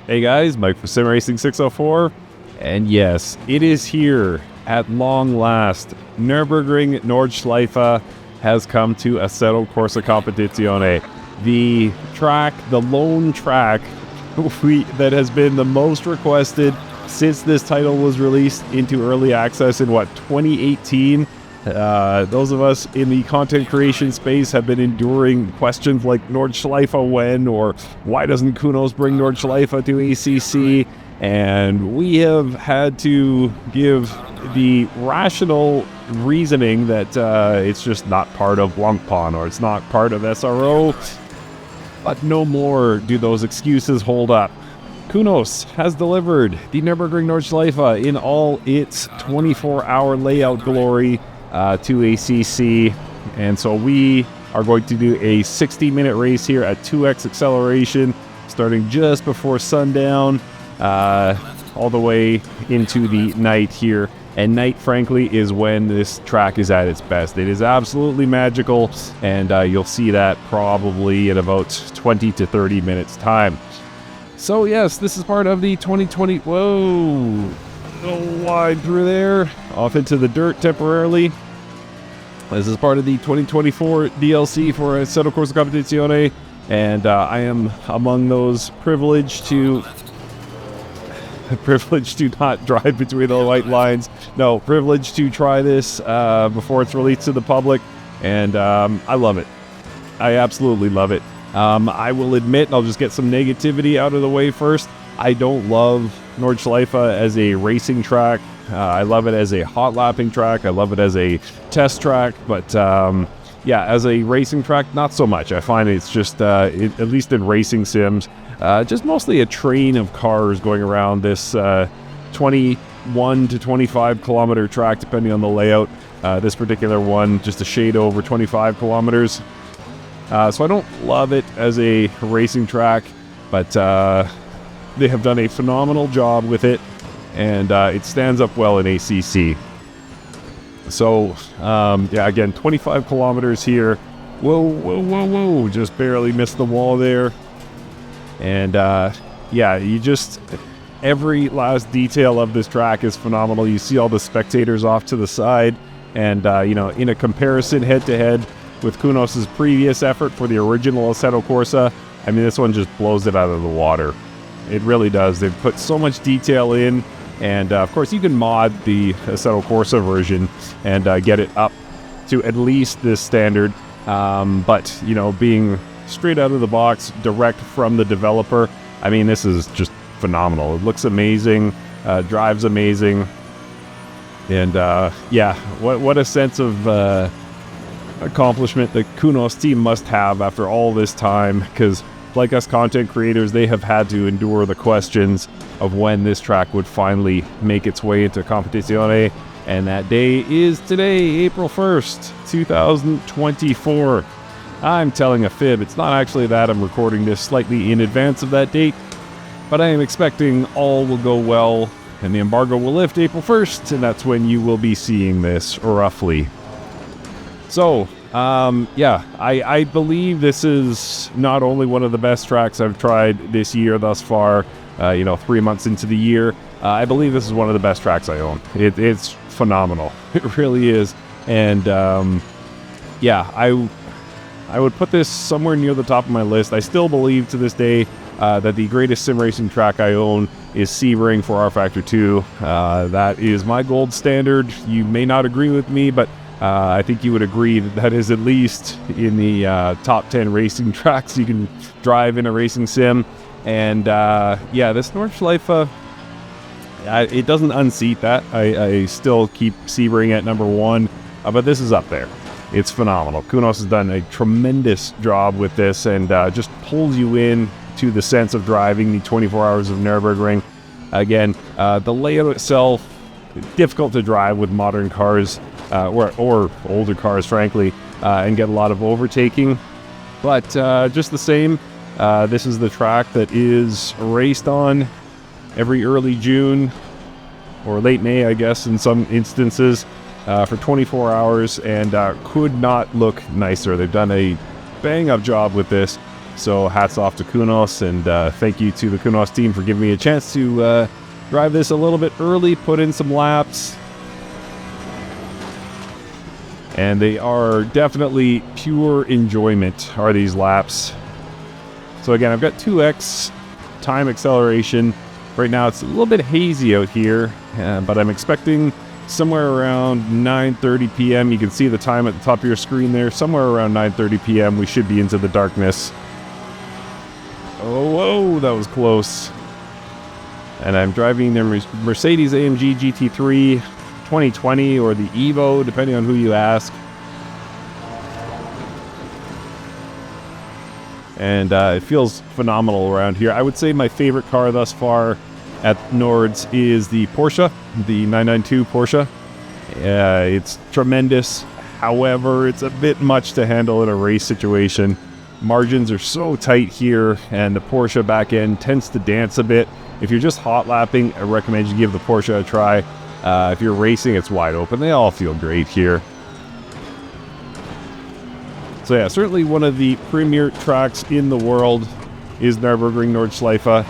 Hey guys, Mike for Sim Racing 604, and yes, it is here at long last. Nürburgring Nordschleife has come to Assetto Corsa Competizione, the track, the lone track that has been the most requested since this title was released into early access in 2018. Those of us in the content creation space have been enduring questions like Nordschleife when, or why doesn't Kunos bring Nordschleife to ACC? And we have had to give the rational reasoning that it's just not part of Blancpain or it's not part of SRO. But no more do those excuses hold up. Kunos has delivered the Nürburgring Nordschleife in all its 24-hour layout glory to ACC, and so we are going to do a 60-minute race here at 2x acceleration, starting just before sundown, all the way into the night here. And night, frankly, is when this track is at its best. It is absolutely magical, and you'll see that probably in about 20 to 30 minutes time. So yes, this is part of the 2020, whoa, a little wide through there, off into the dirt temporarily. This is part of the 2024 DLC for Assetto Corsa Competizione, and I am among those privileged to not drive between the white lines. No, privileged to try this before it's released to the public, and I love it. I absolutely love it. I will admit, and I'll just get some negativity out of the way first, I don't love Nordschleife as a racing track. I love it as a hot lapping track. I love it as a test track, but yeah, as a racing track, not so much. I find it's just, at least in racing sims, just mostly a train of cars going around this 21 to 25 kilometer track, depending on the layout. This particular one, just a shade over 25 kilometers. So I don't love it as a racing track, but they have done a phenomenal job with it, and it stands up well in ACC. So, yeah, again, 25 kilometers here. Whoa, just barely missed the wall there. And, yeah, every last detail of this track is phenomenal. You see all the spectators off to the side, and, you know, in a comparison head-to-head with Kunos' previous effort for the original Assetto Corsa, I mean, this one just blows it out of the water. It really does. They've put so much detail in, and of course you can mod the Assetto Corsa version and get it up to at least this standard, but, you know, being straight out of the box, direct from the developer, I mean, this is just phenomenal. It looks amazing, drives amazing, and yeah, what a sense of accomplishment the Kunos team must have after all this time, because like us content creators, they have had to endure the questions of when this track would finally make its way into Competizione, and that day is today, April 1st, 2024. I'm telling a fib. It's not actually that. I'm recording this slightly in advance of that date, but I am expecting all will go well and the embargo will lift April 1st, and that's when you will be seeing this, roughly. So, yeah, I believe this is not only one of the best tracks I've tried this year thus far, you know, 3 months into the year. I believe this is one of the best tracks I own. It's phenomenal. It really is. And, yeah, I would put this somewhere near the top of my list. I still believe to this day that the greatest sim racing track I own is Sebring for R Factor 2. That is my gold standard. You may not agree with me, but I think you would agree that is at least in the top 10 racing tracks you can drive in a racing sim. And yeah, this Nordschleife, it doesn't unseat that. I still keep Sebring at number 1, but this is up there. It's phenomenal. Kunos has done a tremendous job with this, and just pulls you in to the sense of driving the 24 hours of Nürburgring. Again, the layout itself, difficult to drive with modern cars, or older cars, frankly, and get a lot of overtaking. But just the same, this is the track that is raced on every early June, or late May, I guess, in some instances, for 24 hours, and could not look nicer. They've done a bang-up job with this. So hats off to Kunos, and thank you to the Kunos team for giving me a chance to drive this a little bit early, put in some laps. And they are definitely pure enjoyment, are these laps. So again, I've got 2x time acceleration. Right now it's a little bit hazy out here, but I'm expecting somewhere around 9:30 p.m. You can see the time at the top of your screen there. Somewhere around 9:30 p.m. we should be into the darkness. Oh, whoa, that was close. And I'm driving the Mercedes AMG GT3 2020 or the Evo, depending on who you ask. And it feels phenomenal around here. I would say my favorite car thus far at Nords is the Porsche, the 992 Porsche. It's tremendous. However, it's a bit much to handle in a race situation. Margins are so tight here, and the Porsche back end tends to dance a bit. If you're just hot lapping, I recommend you give the Porsche a try. If you're racing, it's wide open. They all feel great here. So yeah, certainly one of the premier tracks in the world is Nürburgring Nordschleife.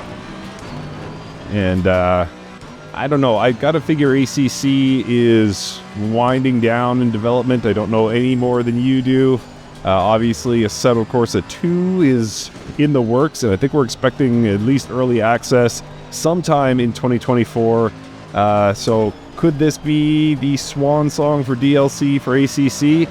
And I don't know, I gotta figure ACC is winding down in development. I don't know any more than you do. Obviously, Assetto Corsa 2 is in the works, and I think we're expecting at least early access sometime in 2024. So could this be the swan song for DLC for ACC?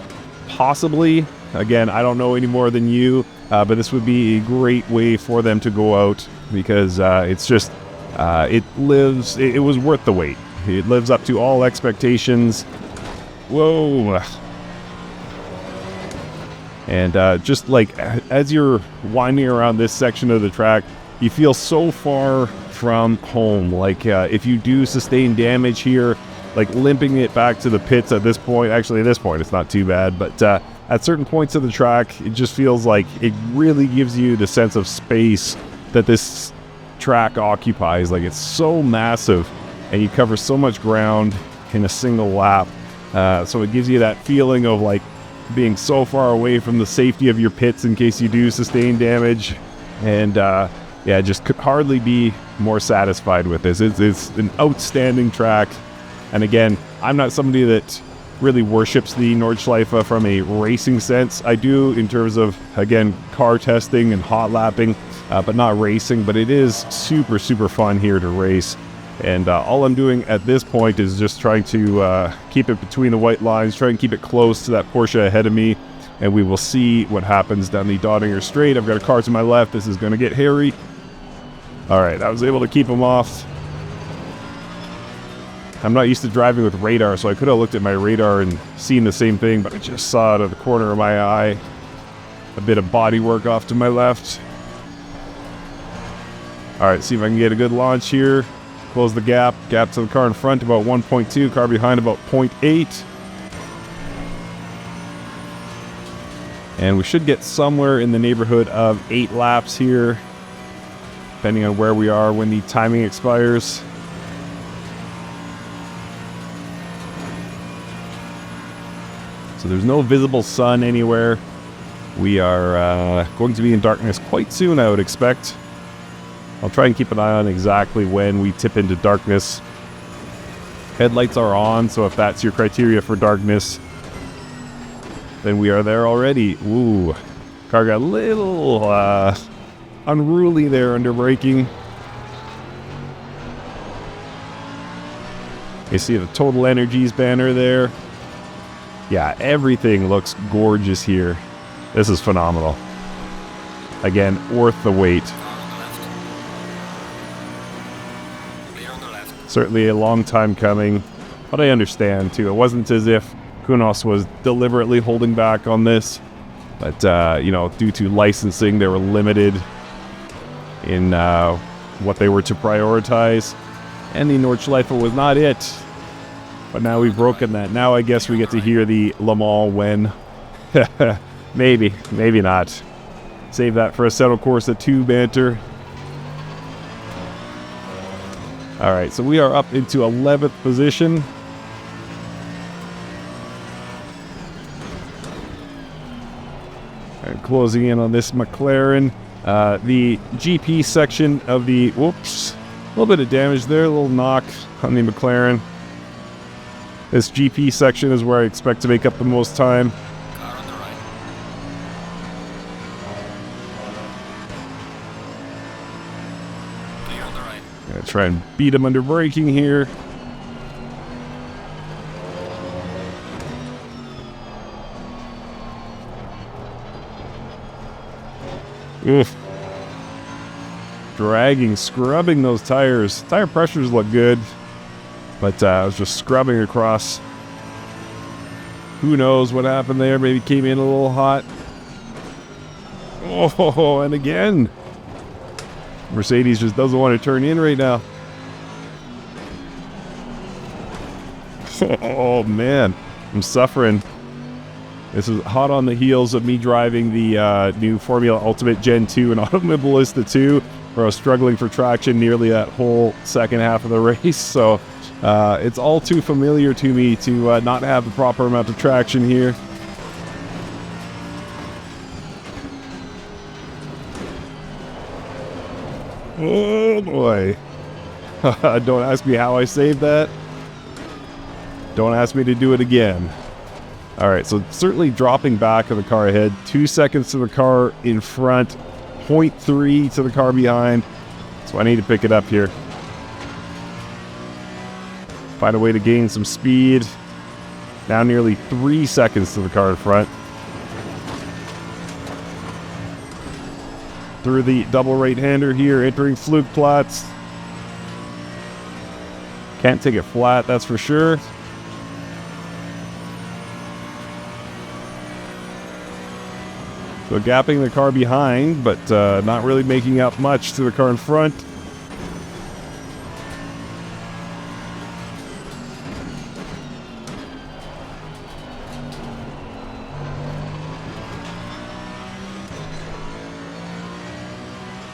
Possibly. Again, I don't know any more than you, but this would be a great way for them to go out, because it's just, it was worth the wait. It lives up to all expectations. Whoa. And just like as you're winding around this section of the track, you feel so far from home. Like if you do sustain damage here, like limping it back to the pits at this point, actually at this point it's not too bad, but at certain points of the track, it just feels like it really gives you the sense of space that this track occupies. Like it's so massive, and you cover so much ground in a single lap. So it gives you that feeling of like being so far away from the safety of your pits in case you do sustain damage. And yeah, just could hardly be more satisfied with this. It's an outstanding track. And again, I'm not somebody that really worships the Nordschleife from a racing sense. I do in terms of, again, car testing and hot lapping, but not racing. But it is super, super fun here to race. And all I'm doing at this point is just trying to keep it between the white lines, try and keep it close to that Porsche ahead of me, and we will see what happens down the Dottinger Straight. I've got a car to my left. This is going to get hairy. All right, I was able to keep him off. I'm not used to driving with radar, so I could have looked at my radar and seen the same thing, but I just saw it out of the corner of my eye. A bit of body work off to my left. All right, see if I can get a good launch here. Close the gap to the car in front about 1.2, car behind about 0.8. And we should get somewhere in the neighborhood of 8 laps here, depending on where we are when the timing expires. So there's no visible sun anywhere. We are going to be in darkness quite soon, I would expect. I'll try and keep an eye on exactly when we tip into darkness. Headlights are on, so if that's your criteria for darkness, then we are there already. Ooh, car got a little unruly there under braking. You see the Total Energies banner there. Yeah, everything looks gorgeous here. This is phenomenal. Again, worth the wait. Certainly a long time coming, but I understand too. It wasn't as if Kunos was deliberately holding back on this, but you know, due to licensing, they were limited in what they were to prioritize, and the Nordschleife was not it. But now we've broken that. Now I guess we get to hear the Le Mans win. Maybe, maybe not. Save that for Assetto Corsa 2 banter. Alright, so we are up into 11th position. And closing in on this McLaren. The GP section of the... Whoops. A little bit of damage there. A little knock on the McLaren. This GP section is where I expect to make up the most time. Car on the right. Clear on the right. Gonna try and beat him under braking here. Oof. Dragging, scrubbing those tires. Tire pressures look good, but I was just scrubbing across. Who knows what happened there? Maybe came in a little hot. Oh, and again. Mercedes just doesn't want to turn in right now. Oh, man. I'm suffering. This is hot on the heels of me driving the new Formula Ultimate Gen 2 and Automobilista 2, where I was struggling for traction nearly that whole second half of the race. So it's all too familiar to me to not have the proper amount of traction here. Oh boy. Don't ask me how I saved that. Don't ask me to do it again. Alright, so certainly dropping back of the car ahead. 2 seconds to the car in front. 0.3 to the car behind. So I need to pick it up here. Find a way to gain some speed. Now nearly 3 seconds to the car in front. Through the double right-hander here, entering Flugplatz. Can't take it flat, that's for sure. So gapping the car behind, but not really making up much to the car in front.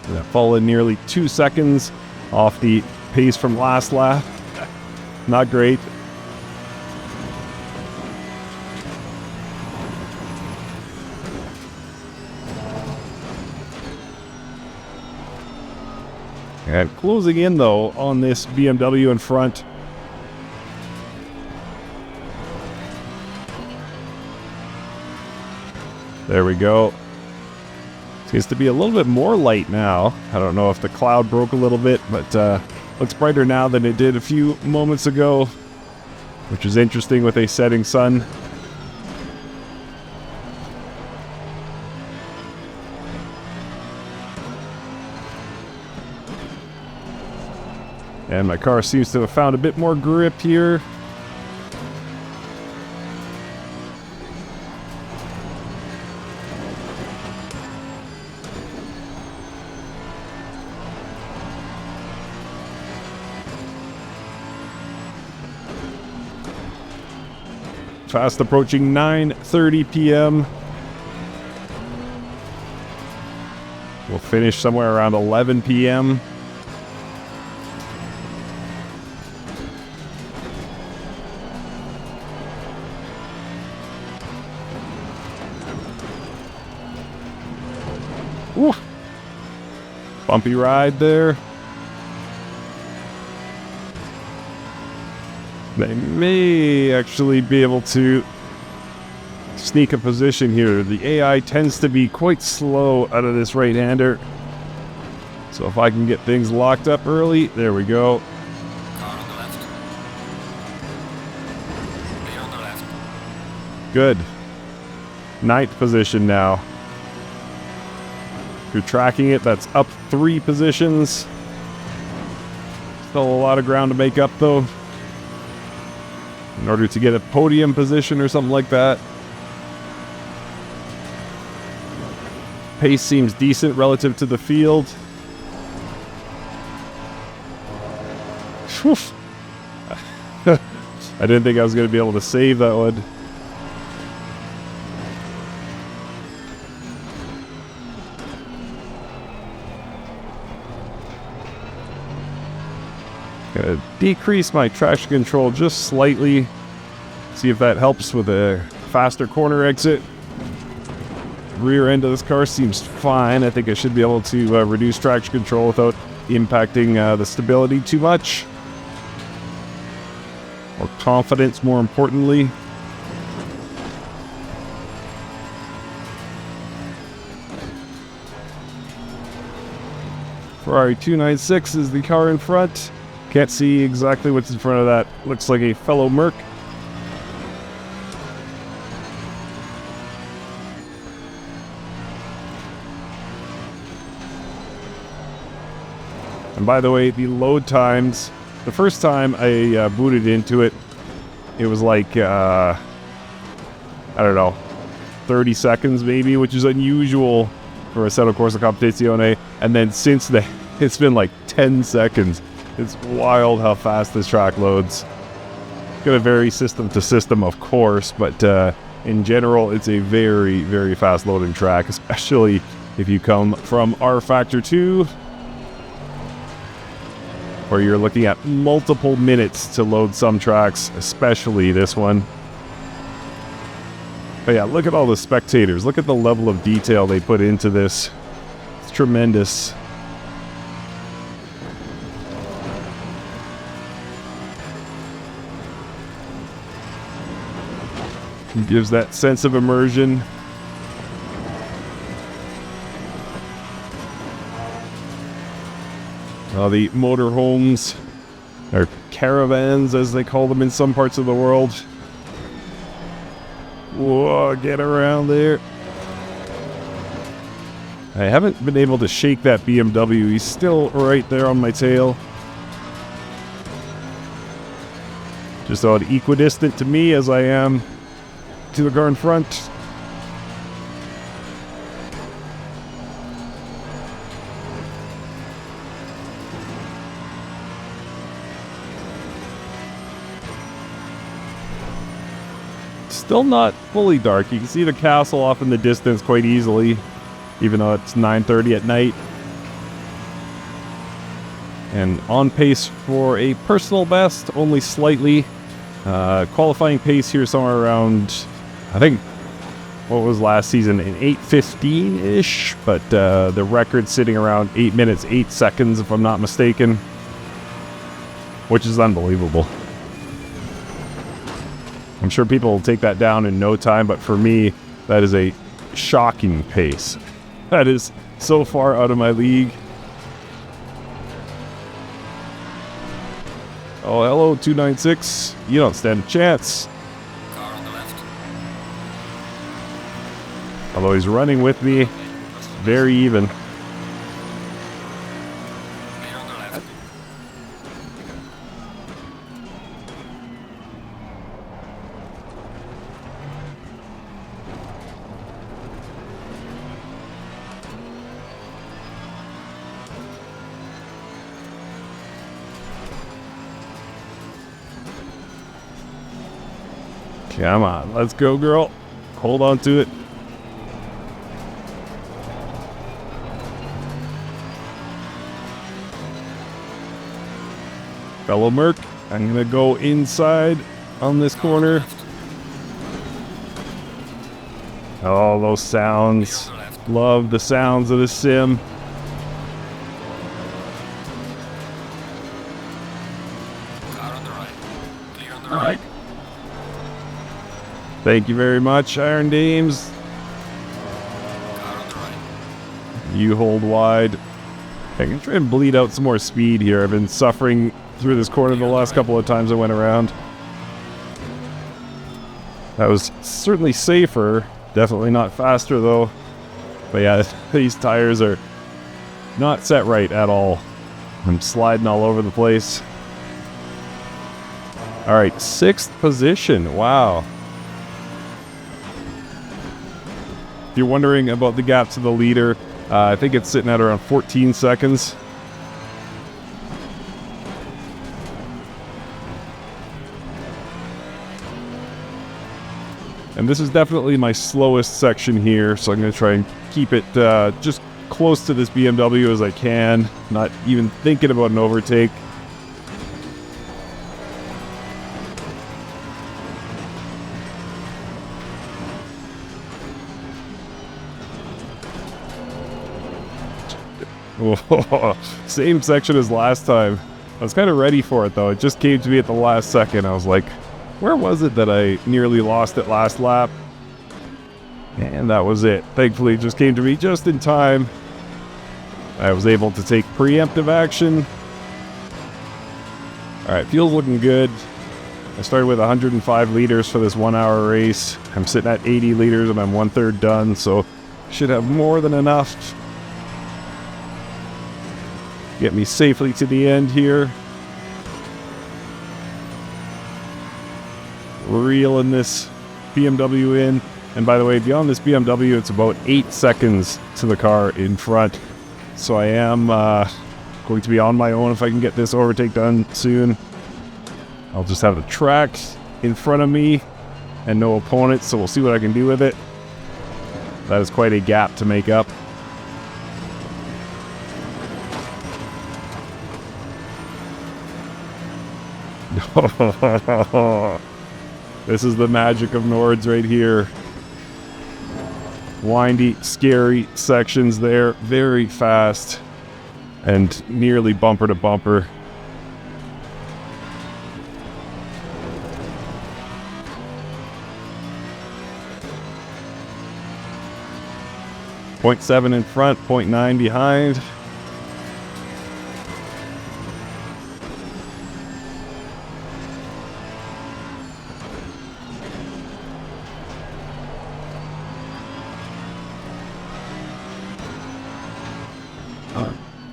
That fallen nearly 2 seconds off the pace from last lap. Not great. And closing in, though, on this BMW in front. There we go. Seems to be a little bit more light now. I don't know if the cloud broke a little bit, but looks brighter now than it did a few moments ago, which is interesting with a setting sun. And my car seems to have found a bit more grip here. Fast approaching 9:30 p.m. We'll finish somewhere around 11 p.m. Ooh. Bumpy ride there. They may actually be able to sneak a position here. The AI tends to be quite slow out of this right-hander. So if I can get things locked up early, there we go. Car on the left. Clear on the left. Good. 9th position now. If you're tracking it, that's up 3 positions. Still a lot of ground to make up, though, in order to get a podium position or something like that. Pace seems decent relative to the field. Whew. I didn't think I was going to be able to save that one. Gonna decrease my traction control just slightly. See if that helps with a faster corner exit. rear end of this car seems fine. I think I should be able to reduce traction control without impacting the stability too much. Or confidence, more importantly. Ferrari 296 is the car in front. Can't see exactly what's in front of that. Looks like a fellow Merc. And by the way, the load times, the first time I booted into it, it was like, I don't know, 30 seconds maybe, which is unusual for Assetto Corsa Competizione. And then since then, it's been like 10 seconds. It's wild how fast this track loads. It's gonna vary system to system, of course, but in general, it's a very, very fast loading track, especially if you come from R Factor 2, where you're looking at multiple minutes to load some tracks, especially this one. But yeah, look at all the spectators. Look at the level of detail they put into this. It's tremendous. It gives that sense of immersion. The motorhomes, or caravans as they call them in some parts of the world. Whoa, get around there. I haven't been able to shake that BMW. He's still right there on my tail. Just about equidistant to me as I am to the car in front. Still not fully dark. You can see the castle off in the distance quite easily, even though it's 9:30 at night. And on pace for a personal best, only slightly. Qualifying pace here somewhere around, I think, what was last season, in 8:15-ish, but the record's sitting around 8 minutes, 8 seconds, if I'm not mistaken, which is unbelievable. I'm sure people will take that down in no time, but for me, that is a shocking pace. That is so far out of my league. Oh, hello, 296. You don't stand a chance. Car on the left. Although he's running with me, very even. Clear on the left. Come on, let's go, girl. Hold on to it. Fellow Merc, I'm gonna go inside on this corner. Oh, those sounds. Love the sounds of the sim. Car on the right. Clear on the right. Thank you very much, Iron Dames. Car on the right. You hold wide. I can try and bleed out some more speed here. I've been suffering through this corner the last couple of times I went around. That was certainly safer. Definitely not faster though. But yeah, these tires are not set right at all. I'm sliding all over the place. Alright, 6th position. Wow. If you're wondering about the gap to the leader, I think it's sitting at around 14 seconds. And this is definitely my slowest section here, so I'm going to try and keep it just close to this BMW as I can, not even thinking about an overtake. Same section as last time. I was kind of ready for it though. It just came to me at the last second. I was like, where was it that I nearly lost it last lap? And that was it. Thankfully, it just came to me just in time. I was able to take preemptive action. Alright, fuel's looking good. I started with 105 liters for this 1 hour race. I'm sitting at 80 liters and I'm 1/3 done, so should have more than enough to get me safely to the end here. Reeling this BMW in. And by the way, beyond this BMW, it's about 8 seconds to the car in front. So I am going to be on my own if I can get this overtake done soon. I'll just have the track in front of me and no opponents, so we'll see what I can do with it. That is quite a gap to make up. This is the magic of Nords right here. Windy, scary sections there, very fast, and nearly bumper to bumper. .7 in front, .9 behind.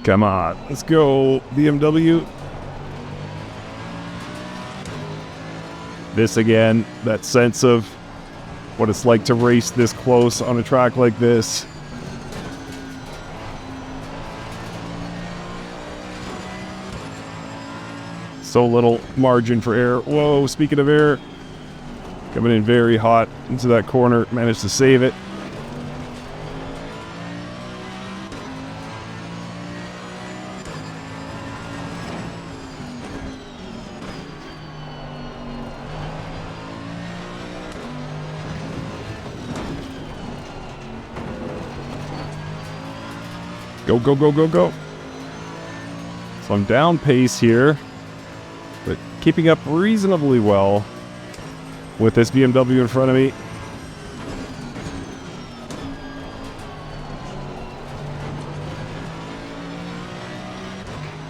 Come on, let's go, BMW. This again, that sense of what it's like to race this close on a track like this. So little margin for error. Whoa, speaking of error, coming in very hot into that corner, managed to save it. Go, go, go, go, go. So I'm down pace here, but keeping up reasonably well with this BMW in front of me.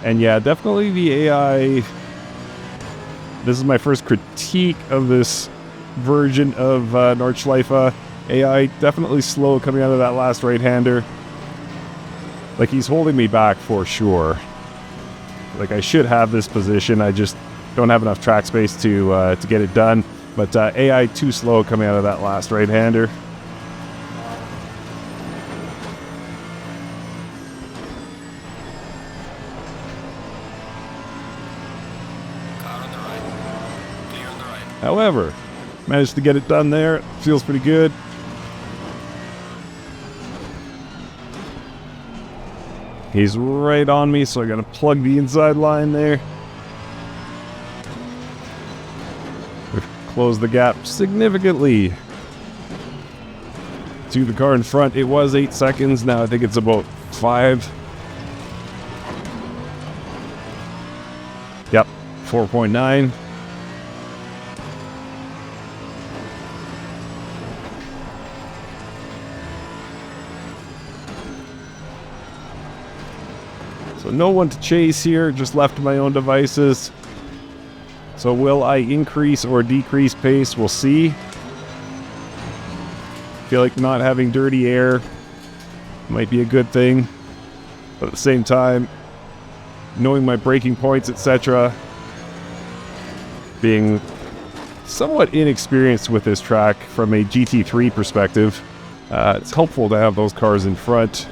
And yeah, definitely the AI. This is my first critique of this version of Nordschleife. AI definitely slow coming out of that last right-hander. Like, he's holding me back for sure. Like, I should have this position. I just don't have enough track space to get it done. But AI too slow coming out of that last right-hander. Car on the right. Clear on the right. However, managed to get it done there. Feels pretty good. He's right on me, so I gotta plug the inside line there. We've closed the gap significantly to the car in front. It was 8 seconds, now I think it's about 5. Yep, 4.9. So no one to chase here, just left to my own devices. So will I increase or decrease pace? We'll see. Feel like not having dirty air might be a good thing. But at the same time, knowing my braking points, etc., being somewhat inexperienced with this track from a GT3 perspective, it's helpful to have those cars in front.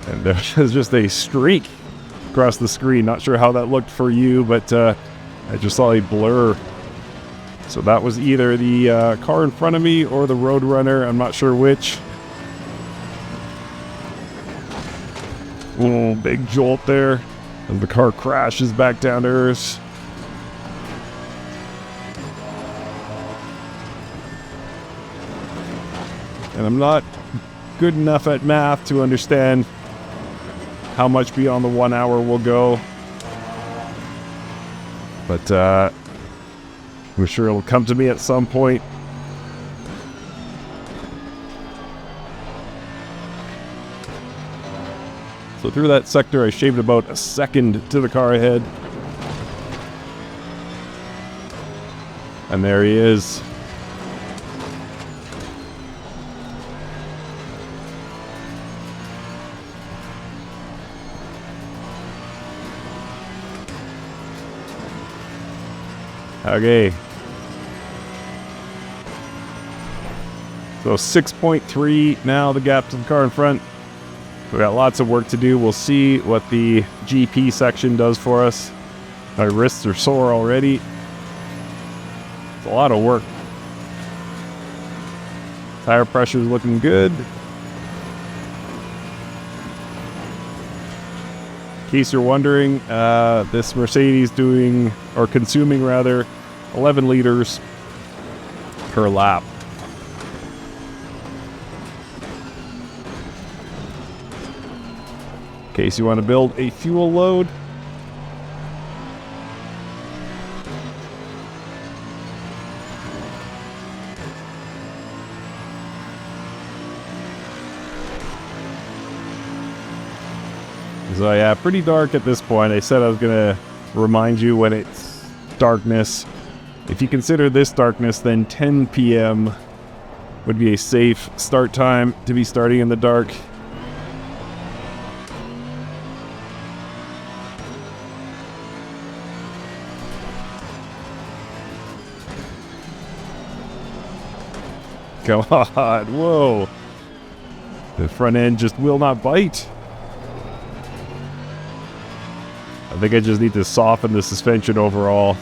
And there's just a streak across the screen. Not sure how that looked for you, but I just saw a blur. So that was either the car in front of me or the Roadrunner. I'm not sure which. Ooh, big jolt there. as the car crashes back down to earth. And I'm not good enough at math to understand how much beyond the 1 hour we'll go. But I'm sure it'll come to me at some point. So through that sector, I shaved about a second to the car ahead. And there he is. Okay. So 6.3 now, the gap to the car in front. We got lots of work to do. We'll see what the GP section does for us. My wrists are sore already. It's a lot of work. Tire pressure is looking good. In case you're wondering, this Mercedes consuming 11 liters per lap. In case you want to build a fuel load. So yeah, pretty dark at this point. I said I was going to remind you when it's darkness. If you consider this darkness, then 10 p.m. would be a safe start time to be starting in the dark. Come on, whoa. The front end just will not bite. I think I just need to soften the suspension overall.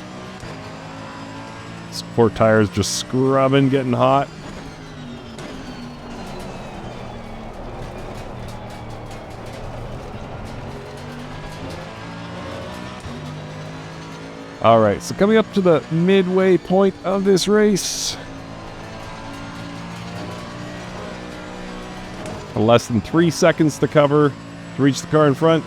Sport tires just scrubbing, getting hot. Alright, so coming up to the midway point of this race. Less than 3 seconds to cover to reach the car in front.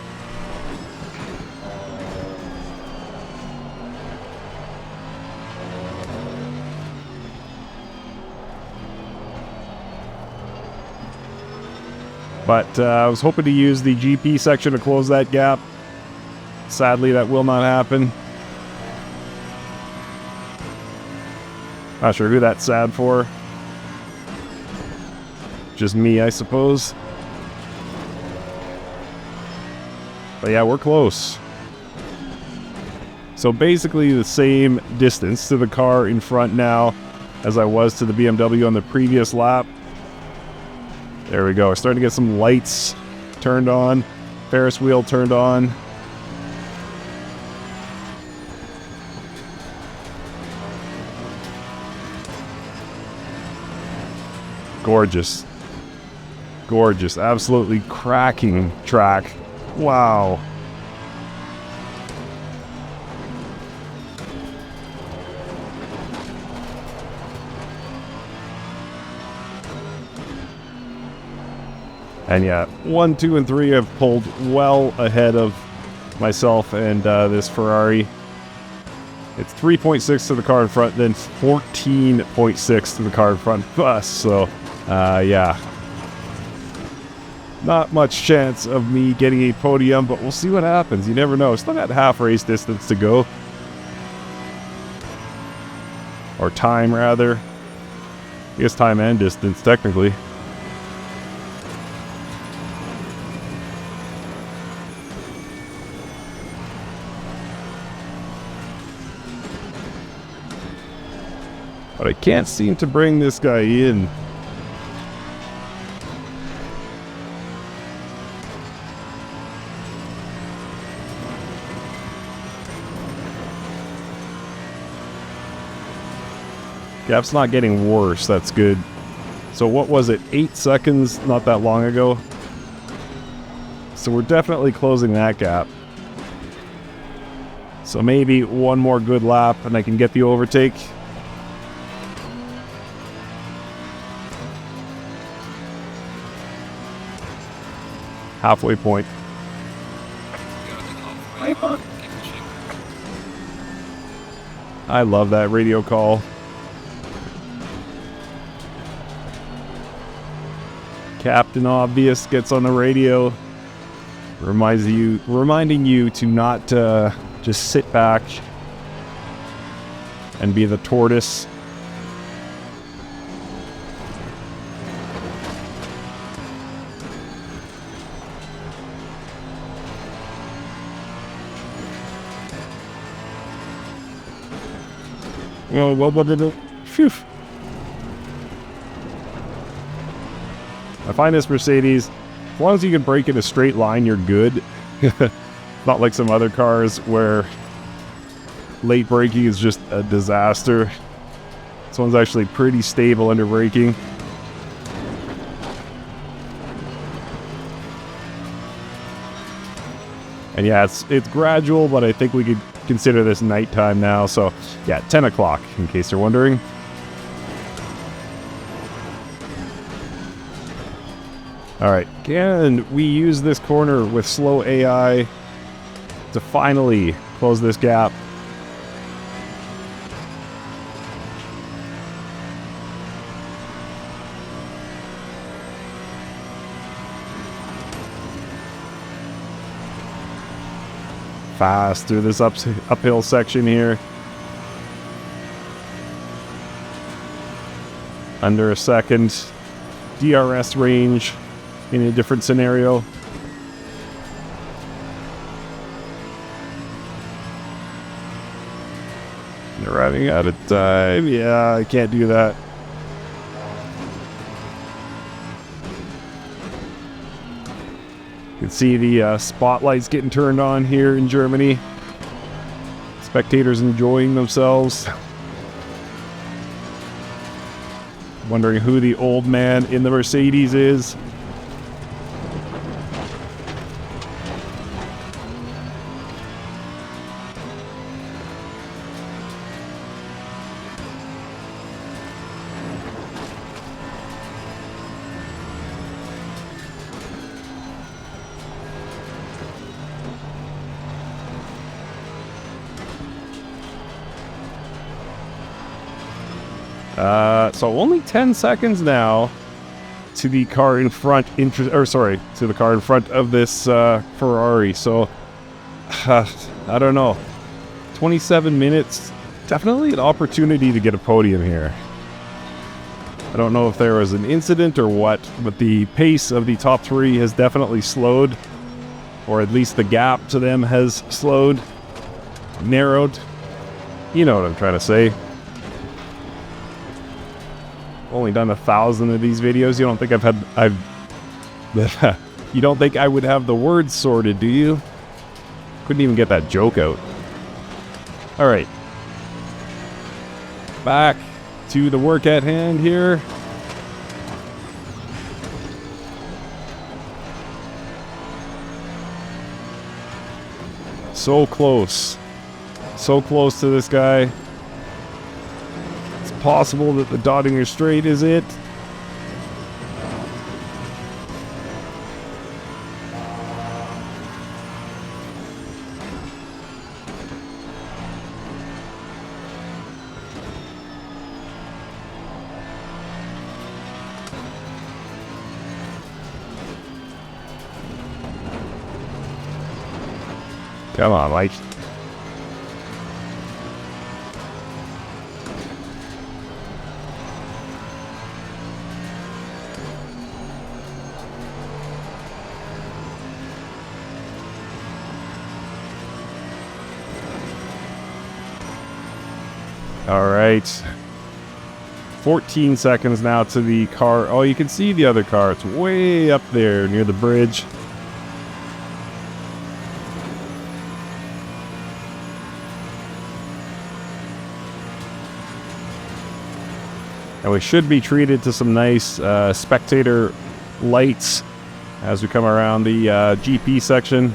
But I was hoping to use the GP section to close that gap. Sadly, that will not happen. Not sure who that's sad for. Just me, I suppose. But yeah, we're close. So basically the same distance to the car in front now as I was to the BMW on the previous lap. There we go. We're starting to get some lights turned on. Ferris wheel turned on. Gorgeous. Gorgeous. Absolutely cracking track. Wow. And yeah, 1, 2, and 3 have pulled well ahead of myself and this Ferrari. It's 3.6 to the car in front, then 14.6 to the car in front of us. So, yeah. Not much chance of me getting a podium, but we'll see what happens. You never know. Still got half race distance to go. Or time, rather. I guess time and distance, technically. But I can't seem to bring this guy in. Gap's not getting worse, that's good. So what was it, 8 seconds not that long ago? So we're definitely closing that gap. So maybe one more good lap and I can get the overtake. Halfway point. I love that radio call. Captain Obvious gets on the radio, reminding you to not just sit back and be the tortoise. Oh, what did it? Phew. I find this Mercedes, as long as you can brake in a straight line, you're good. Not like some other cars where late braking is just a disaster. This one's actually pretty stable under braking. And yeah, it's gradual, but I think we could consider this nighttime now. So yeah, 10 o'clock, in case you're wondering. All right, can we use this corner with slow AI to finally close this gap? Fast through this uphill section here. Under a second. DRS range in a different scenario. They're running out of time. Yeah, I can't do that. You can see the spotlights getting turned on here in Germany. Spectators enjoying themselves. Wondering who the old man in the Mercedes is. So only 10 seconds now to the car in front, to the car in front of this Ferrari. So I don't know. 27 minutes, definitely an opportunity to get a podium here. I don't know if there was an incident or what, but the pace of the top three has definitely slowed, or at least the gap to them has slowed, narrowed. You know what I'm trying to say. Only done 1,000 of these videos. You don't think you don't think I would have the words sorted, do you? Couldn't even get that joke out. All right. Back to the work at hand here. So close. So close to this guy. Possible that the Dottinger Strait is it. Come on, Mike. All right. 14 seconds now to the car. Oh, you can see the other car. It's way up there near the bridge. And we should be treated to some nice spectator lights as we come around the GP section.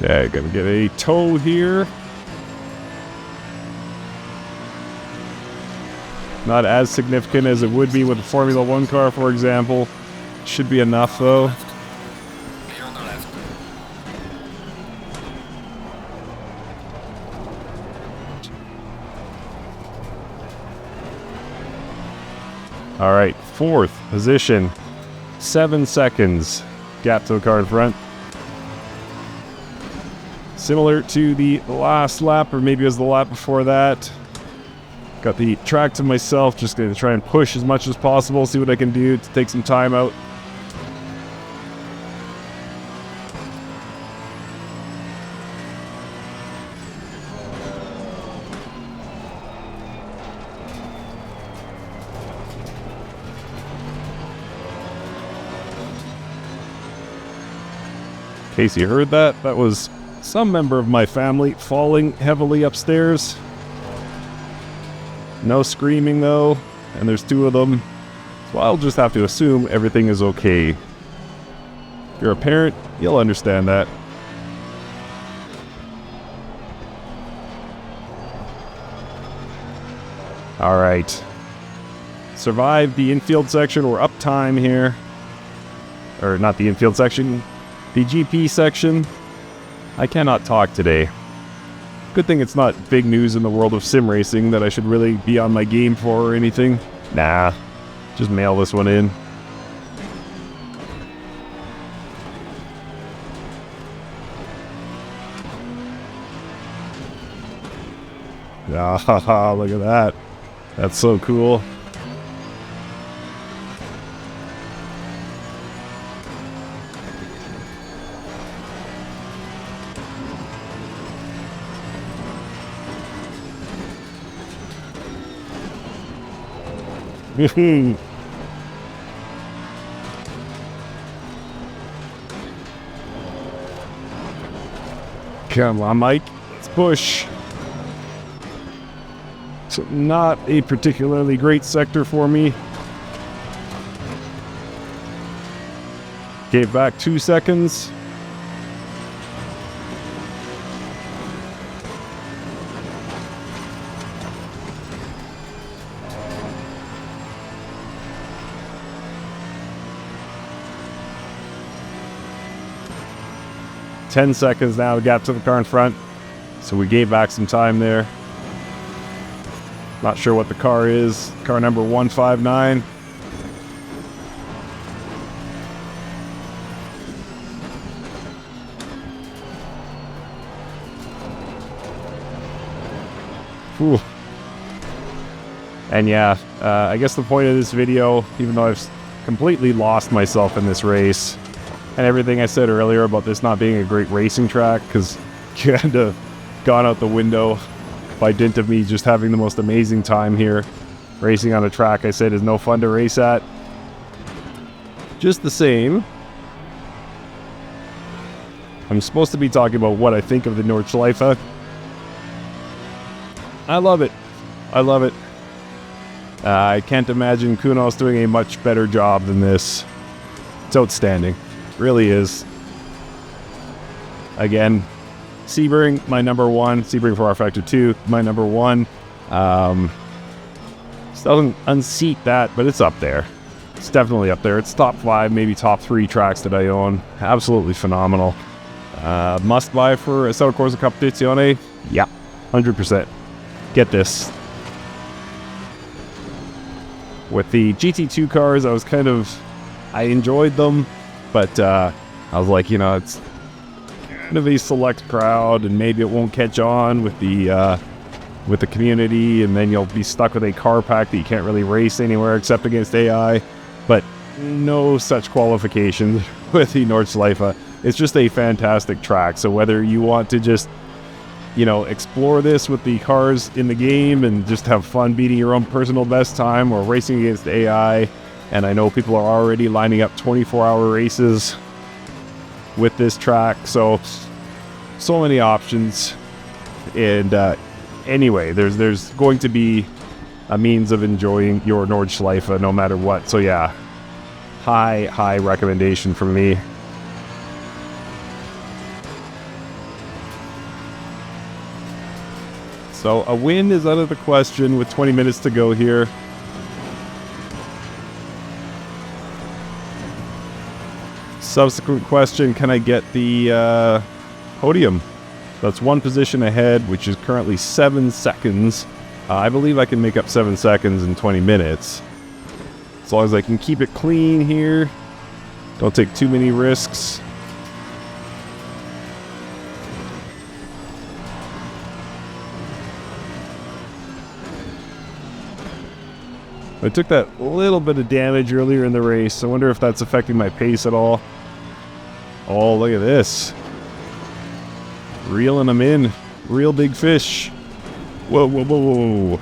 Okay, gonna get a tow here. Not as significant as it would be with a Formula 1 car, for example. Should be enough, though. Clear on the left. Alright, 4th position. 7 seconds. Gap to the car in front. Similar to the last lap, or maybe it was the lap before that. Got the track to myself, just going to try and push as much as possible, see what I can do to take some time out. In case you heard that, that was some member of my family falling heavily upstairs. No screaming though, and there's 2 of them, so I'll just have to assume everything is okay. If you're a parent, you'll understand that. Alright. Survived the infield section. We're up time here. Or not the infield section, the GP section. I cannot talk today. Good thing it's not big news in the world of sim racing that I should really be on my game for or anything. Nah, just mail this one in. Ah, look at that. That's so cool. Come on, Mike. Let's push. So not a particularly great sector for me. Gave back 2 seconds. Ten seconds now, gap to the car in front. So we gave back some time there. Not sure what the car is. Car number 159. Whew. And yeah, I guess the point of this video, even though I've completely lost myself in this race, and everything I said earlier about this not being a great racing track, because kind of gone out the window by dint of me just having the most amazing time here. Racing on a track I said is no fun to race at. Just the same, I'm supposed to be talking about what I think of the Nordschleife. I love it. I love it. I can't imagine Kunos doing a much better job than this. It's outstanding. Really is. Again, Sebring, my number 1. Sebring for R-Factor 2, my number 1. Still doesn't unseat that, but it's up there. It's definitely up there. It's top 5, maybe top 3 tracks that I own. Absolutely phenomenal. Must buy for Assetto Corsa Competizione? Yeah, 100%. Get this. With the GT2 cars, I enjoyed them, but I was like, you know, it's kind of a select crowd, and maybe it won't catch on with the community, and then you'll be stuck with a car pack that you can't really race anywhere except against AI. But no such qualifications with the Nordschleife. It's just a fantastic track. So whether you want to just, you know, explore this with the cars in the game and just have fun beating your own personal best time, or racing against AI, and I know people are already lining up 24-hour races with this track, so many options. And anyway, there's going to be a means of enjoying your Nordschleife no matter what. So yeah, high recommendation from me. So a win is out of the question with 20 minutes to go here. Subsequent question, can I get the podium? That's one position ahead, which is currently 7 seconds. I believe I can make up 7 seconds in 20 minutes. As long as I can keep it clean here. Don't take too many risks. I took that little bit of damage earlier in the race. I wonder if that's affecting my pace at all. Oh, look at this. Reeling them in. Real big fish. Whoa, whoa, whoa,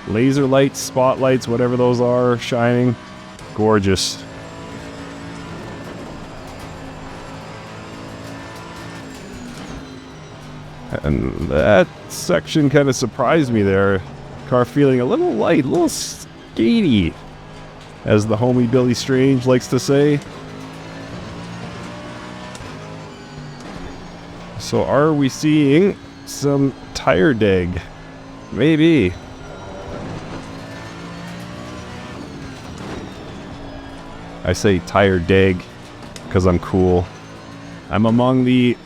whoa. Laser lights, spotlights, whatever those are, shining. Gorgeous. And that section kind of surprised me there. Car feeling a little light, a little skatey, as the homie Billy Strange likes to say. So are we seeing some tire deg? Maybe. I say tire deg because I'm cool. I'm among the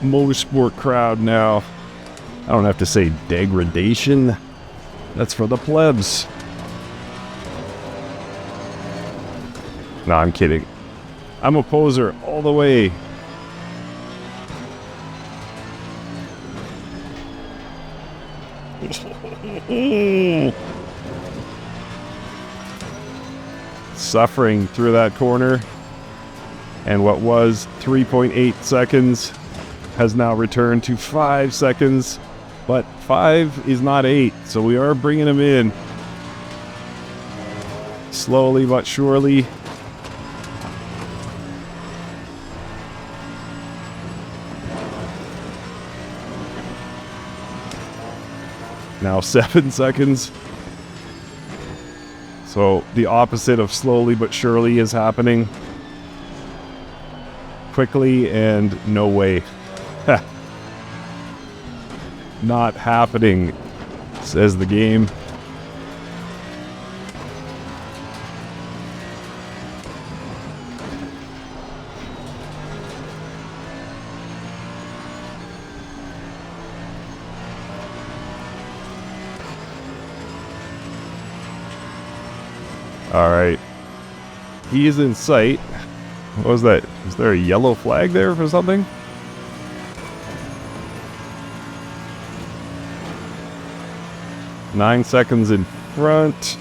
motorsport crowd now. I don't have to say degradation. That's for the plebs. No, I'm kidding. I'm a poser all the way. Suffering through that corner. And what was 3.8 seconds has now returned to 5 seconds. But 5 is not 8, so we are bringing him in. Slowly but surely. Now 7 seconds. So the opposite of slowly but surely is happening. Quickly and no way. Not happening, says the game. Alright. He is in sight. What was that? Is there a yellow flag there for something? Nine seconds in front.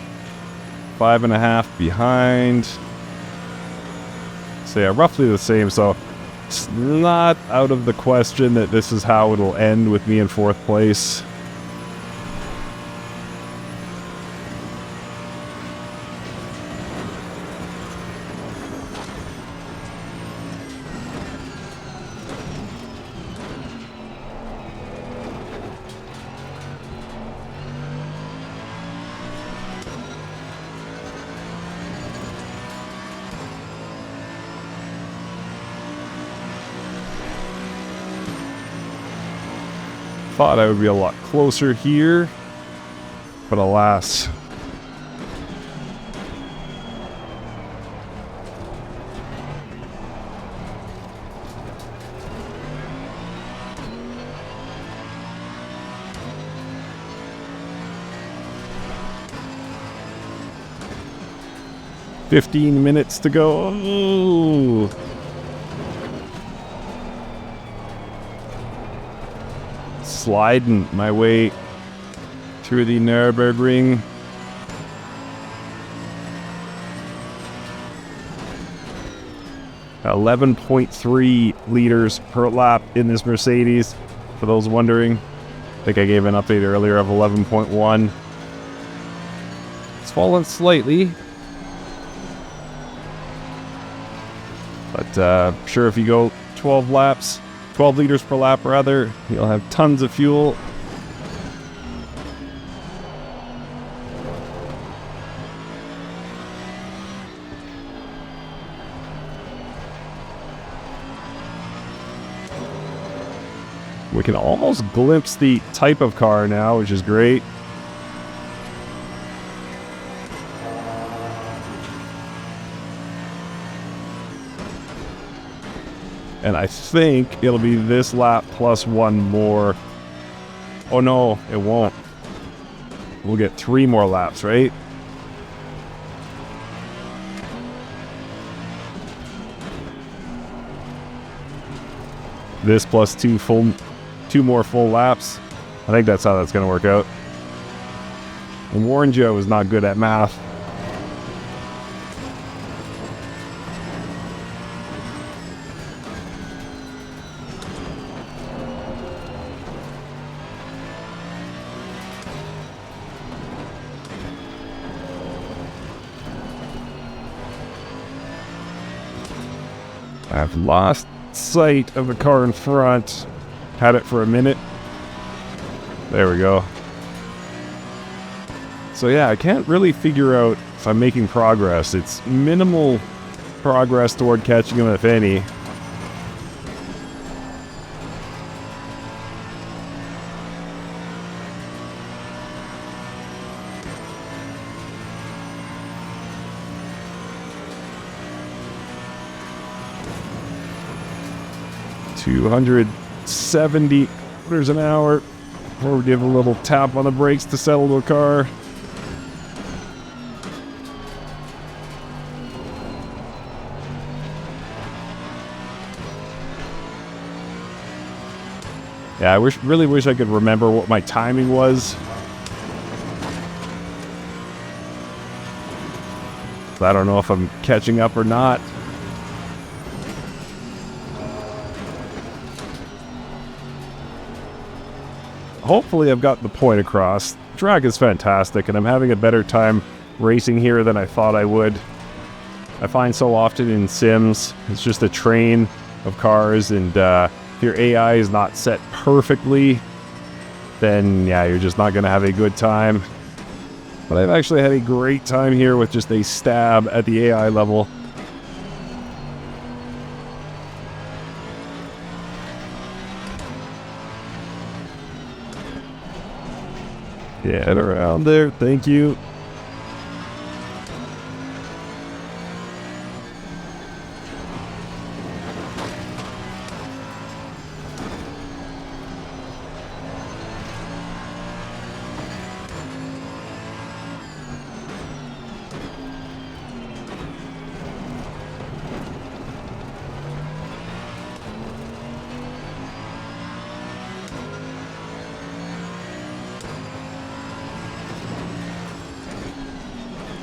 5.5 behind. So yeah, roughly the same. So it's not out of the question that this is how it'll end with me in 4th place. Thought I would be a lot closer here, but alas. "15 minutes to go." Oh. Sliding my way through the Nürburgring. .3 liters per lap in this Mercedes, for those wondering. I think I gave an update earlier of 11.1. It's fallen slightly. But sure, if you go 12 liters per lap rather, you'll have tons of fuel. We can almost glimpse the type of car now, which is great. And I think it'll be this lap plus one more. Oh no, it won't. We'll get 3 more laps, right? This plus 2 more full laps. I think that's how that's going to work out. I warned you I was not good at math. I've lost sight of the car in front. Had it for a minute. There we go. So yeah, I can't really figure out if I'm making progress. It's minimal progress toward catching him, if any. $270 an hour. Or we give a little tap on the brakes to settle the car. Yeah, I really wish I could remember what my timing was. I don't know if I'm catching up or not. Hopefully I've got the point across. The track is fantastic, and I'm having a better time racing here than I thought I would. I find so often in sims, it's just a train of cars, and if your AI is not set perfectly, then yeah, you're just not going to have a good time. But I've actually had a great time here with just a stab at the AI level. Get around there, thank you.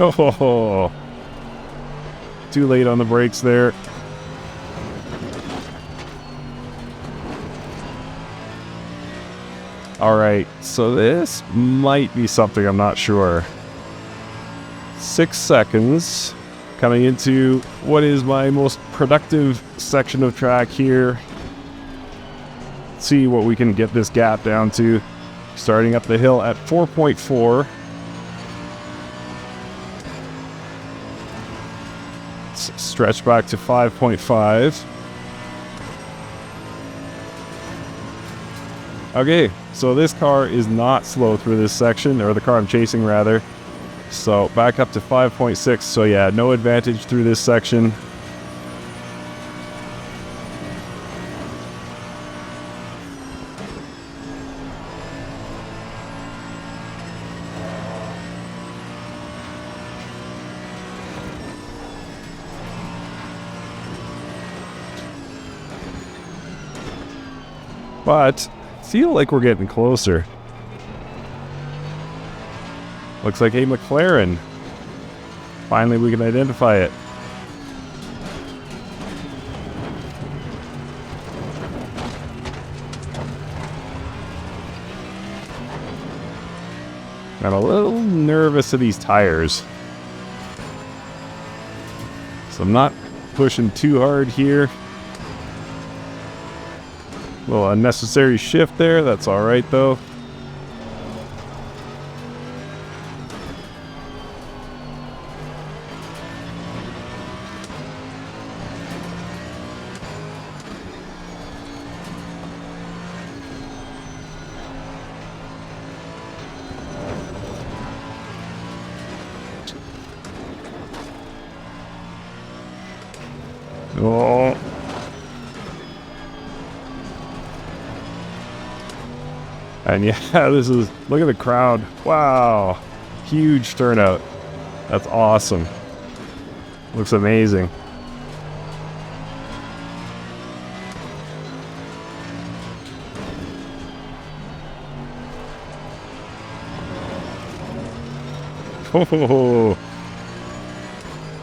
Oh, too late on the brakes there. Alright, so this might be something, I'm not sure. 6 seconds. Coming into what is my most productive section of track here. See what we can get this gap down to. Starting up the hill at 4.4. Stretch back to 5.5. Okay, so this car is not slow through this section, or the car I'm chasing rather. So back up to 5.6. So yeah, no advantage through this section. But I feel like we're getting closer. Looks like a McLaren. Finally, we can identify it. I'm a little nervous of these tires. So I'm not pushing too hard here. A little unnecessary shift there. That's alright though. Oh. And yeah, this is, look at the crowd. Wow. Huge turnout. That's awesome. Looks amazing. Oh,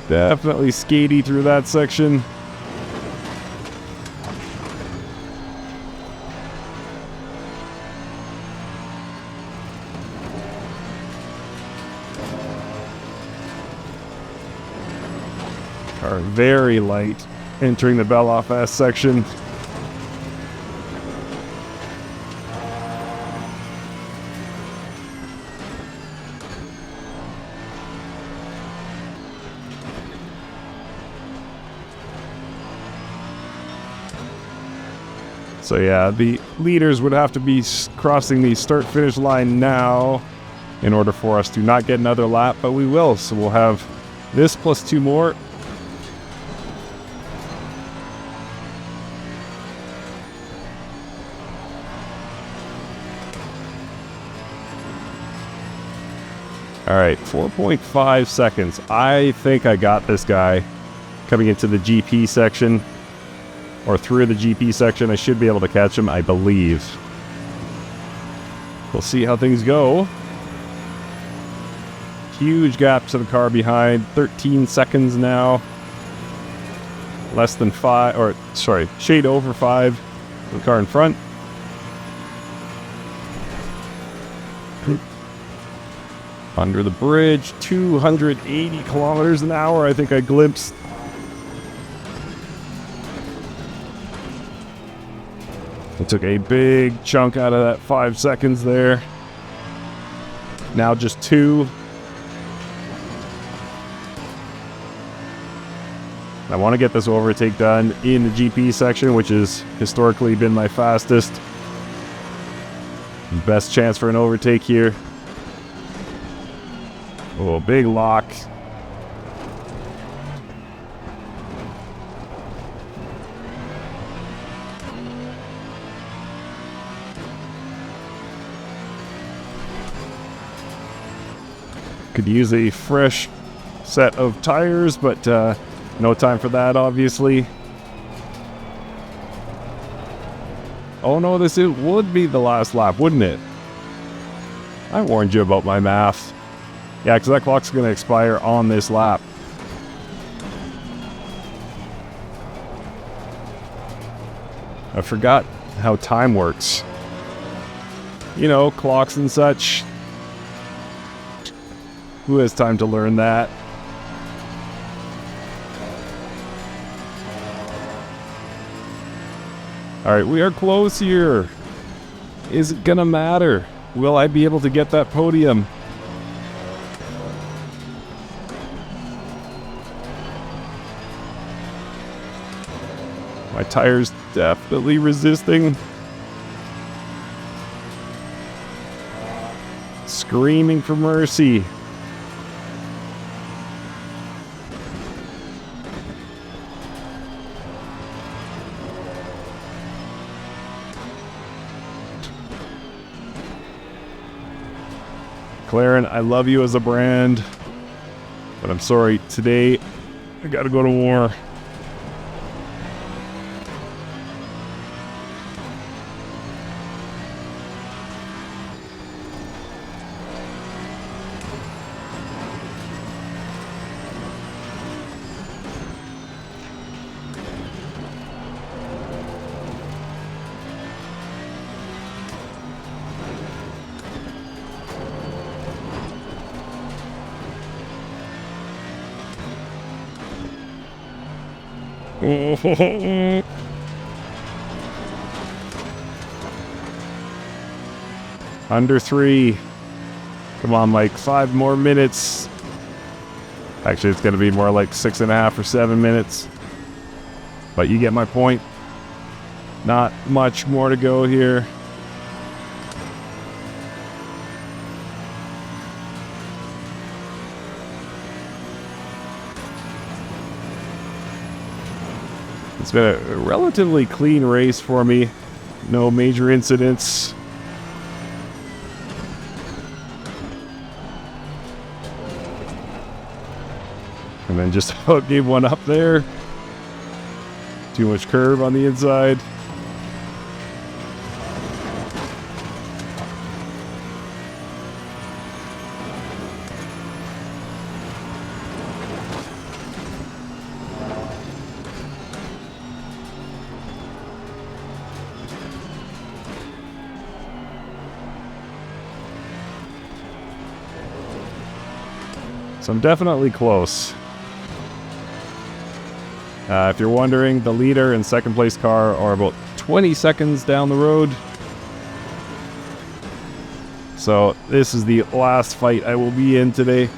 definitely skatey through that section. Are very light entering the Belfast section. So yeah, the leaders would have to be crossing the start-finish line now in order for us to not get another lap, but we will. So we'll have this plus 2 more. All right, 4.5 seconds. I think I got this guy coming into the GP section. Or through the GP section. I should be able to catch him, I believe. We'll see how things go. Huge gap to the car behind. 13 seconds now. Less than 5, or sorry, shade over 5. The car in front. Under the bridge, 280 kilometers an hour. I think I glimpsed. I took a big chunk out of that 5 seconds there. Now just 2. I want to get this overtake done in the GP section, which has historically been my fastest. Best chance for an overtake here. Oh, big lock. Could use a fresh set of tires, but no time for that, obviously. Oh no, this would be the last lap, wouldn't it? I warned you about my math. Yeah, because that clock's going to expire on this lap. I forgot how time works. You know, clocks and such. Who has time to learn that? Alright, we are close here. Is it gonna matter? Will I be able to get that podium? My tire's definitely resisting. Screaming for mercy. McLaren, I love you as a brand, but I'm sorry, today I gotta go to war. Under 3. Come on, Mike. 5 more minutes. Actually, it's going to be more like 6.5 or 7 minutes. But you get my point. Not much more to go here. It's been a relatively clean race for me. No major incidents. And then just about gave one up there. Too much curve on the inside. So I'm definitely close. If you're wondering, the leader and second place car are about 20 seconds down the road. So this is the last fight I will be in today.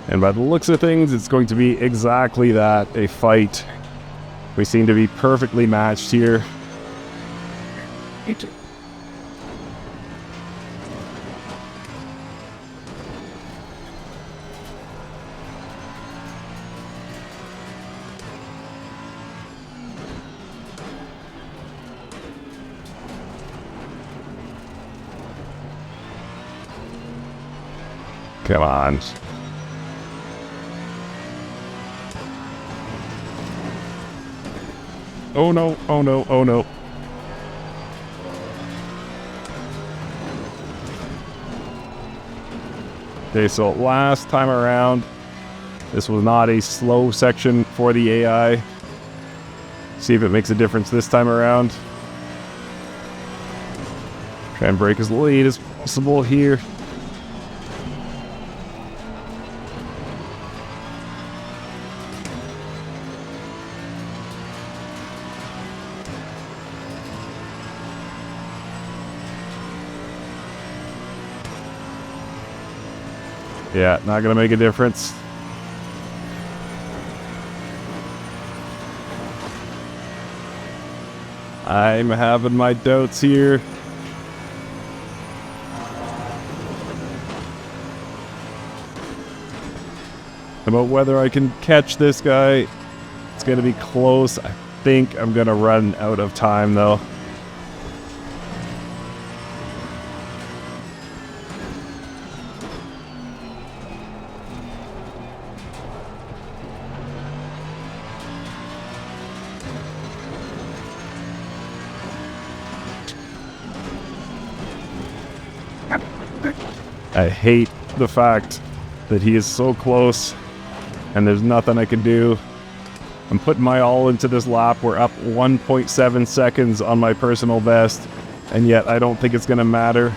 And by the looks of things, it's going to be exactly that, a fight. We seem to be perfectly matched here. Come on. Oh no, oh no, oh no. Okay, so last time around, this was not a slow section for the AI. See if it makes a difference this time around. Try and break as late as possible here. Yeah, not gonna make a difference. I'm having my doubts here. About whether I can catch this guy. It's gonna be close. I think I'm gonna run out of time though. I hate the fact that he is so close and there's nothing I can do. I'm putting my all into this lap. We're up 1.7 seconds on my personal best, and yet I don't think it's going to matter.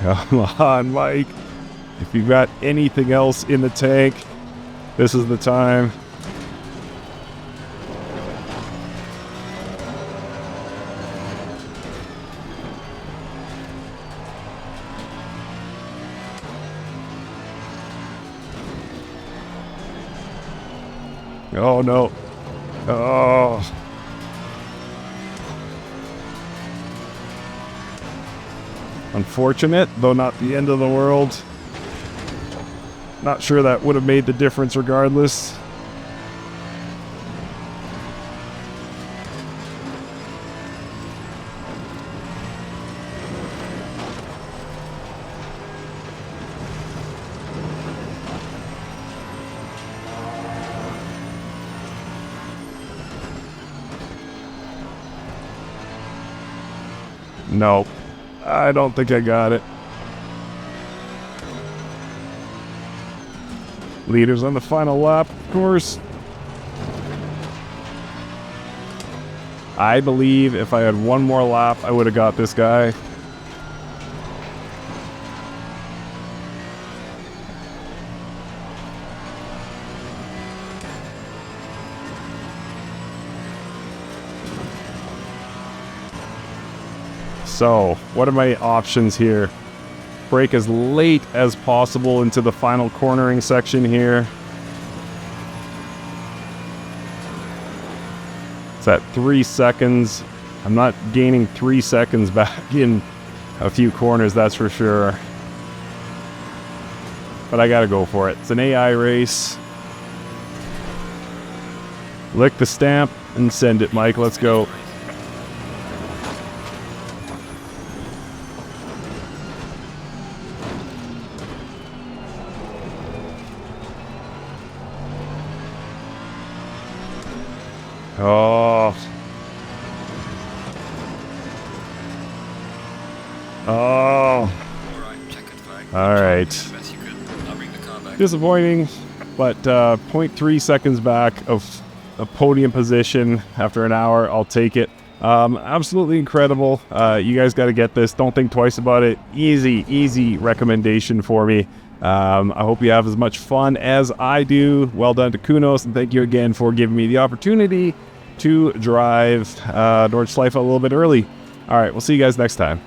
Come on, Mike. If you've got anything else in the tank, this is the time. Oh, no. Oh. Unfortunate, though not the end of the world. Not sure that would have made the difference regardless. No. I don't think I got it. Leaders on the final lap, of course. I believe if I had one more lap, I would have got this guy. So, what are my options here? Brake as late as possible into the final cornering section here. It's at 3 seconds. I'm not gaining 3 seconds back in a few corners, that's for sure. But I gotta go for it. It's an AI race. Lick the stamp and send it, Mike. Let's go. Oh. Oh. All right. Disappointing, but 0.3 seconds back of a podium position after an hour. I'll take it. Absolutely incredible. You guys got to get this. Don't think twice about it. Easy recommendation for me. I hope you have as much fun as I do. Well done to Kunos, and thank you again for giving me the opportunity to drive Nordschleife a little bit early. All right, we'll see you guys next time.